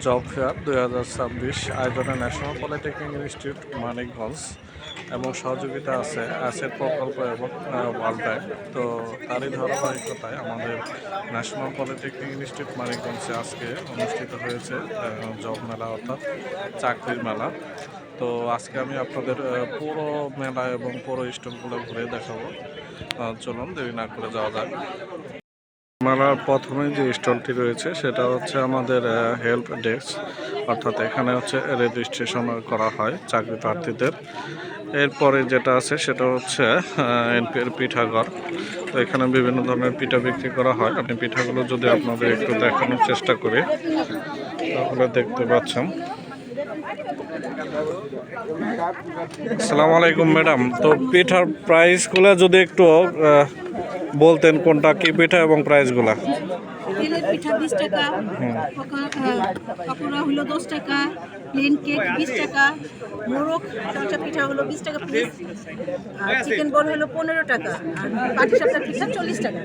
Job fair 2026 আয়োজনে national polytechnic institute Manikganj এবং সহযোগিতা আছে অ্যাসেট প্রকল্প এবং ওয়ার্ল্ড ব্যাংক। তো তারই ধারাবাহিকতায় আমাদের ন্যাশনাল পলিটেকনিক ইনস্টিটিউট মানিকগঞ্জে আজকে অনুষ্ঠিত হয়েছে জব মেলা অর্থাৎ চাকরির মেলা। তো আজকে আমি আপনাদের পুরো মেলা এবং পুরো স্টলগুলো ঘুরে দেখাবো। চলুন দেরি না করে যাওয়া যাক। মেলার প্রথমে যে স্টলটি রয়েছে সেটা হচ্ছে আমাদের হেল্প ডেস্ক, অর্থাৎ এখানে হচ্ছে রেজিস্ট্রেশন করা হয় চাকরি প্রার্থীদের। এরপরে যেটা আছে সেটা হচ্ছে এনপিআর পিঠাঘর। তো এখানে বিভিন্ন ধরনের পিঠা বিক্রি করা হয়। আমি পিঠাগুলো যদি আপনাদের একটু দেখানোর চেষ্টা করি তাহলে দেখতে পাচ্ছেন। আসসালামু আলাইকুম ম্যাডাম, তো পিঠার প্রাইসগুলো যদি একটু বলতেন কোনটা কি পিঠা এবং প্রাইসগুলা। তেলের পিঠা 20 টাকা, পাকোড়া হলো 10 টাকা, প্লেন কেক 20 টাকা, মোরগ কাঁচা পিঠা হলো 20 টাকা পিস, আর চিকেন বল হলো 15 টাকা, আর পাটিসাপটা পিঠা 40 টাকা।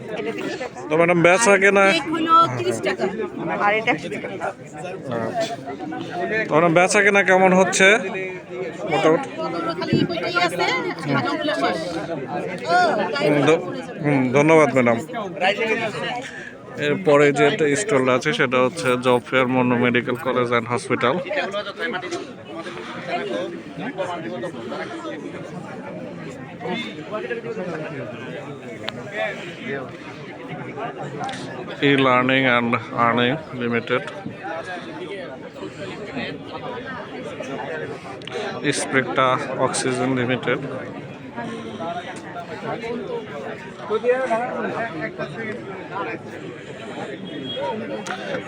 তো ম্যাডাম বেচা কেনা কেক হলো 30 টাকা, আর এটা তো ম্যাডাম বেচা কেনা কেমন হচ্ছে মোটামুটি? খালি কইটাই আছে, বাকিগুলো শেষ। ধন্যবাদ ম্যাডাম। এরপরে যে স্টল আছে সেটা হচ্ছে job fair mono medical college and hospital. E-learning and earning limited, Spectra Oxygen Limited।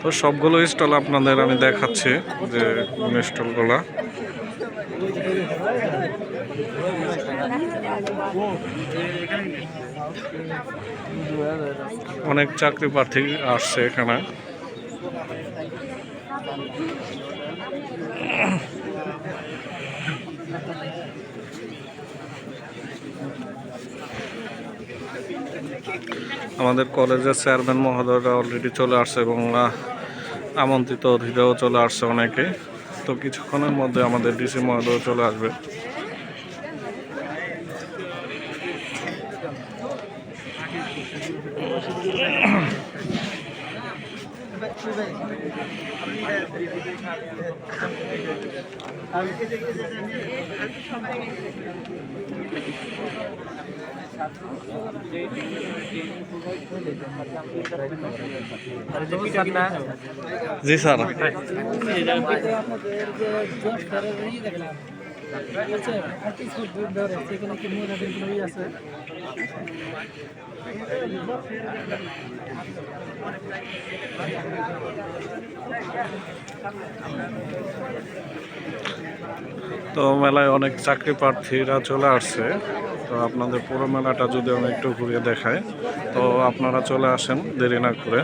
তো সবগুলো স্টল আপনাদের আমি দেখাচ্ছি যে কোন স্টলগুলা। অনেক চাকরি প্রার্থী আসছে এখানে। আমাদের কলেজের চেয়ারম্যান মহোদয়রা অলরেডি চলে আসছে এবং আমন্ত্রিত অতিথিরাও চলে আসছে অনেকে। তো কিছুক্ষণের মধ্যে আমাদের ডিসি মহোদয় চলে আসবে। জি স্যার, তো মেলায় অনেক চাকরি প্রার্থীরা চলে আসছে। তো আপনাদের পুরো মেলাটা যদি আমি একটু ঘুরিয়ে দেখাই, তো আপনারা চলে আসেন দেরি না করে।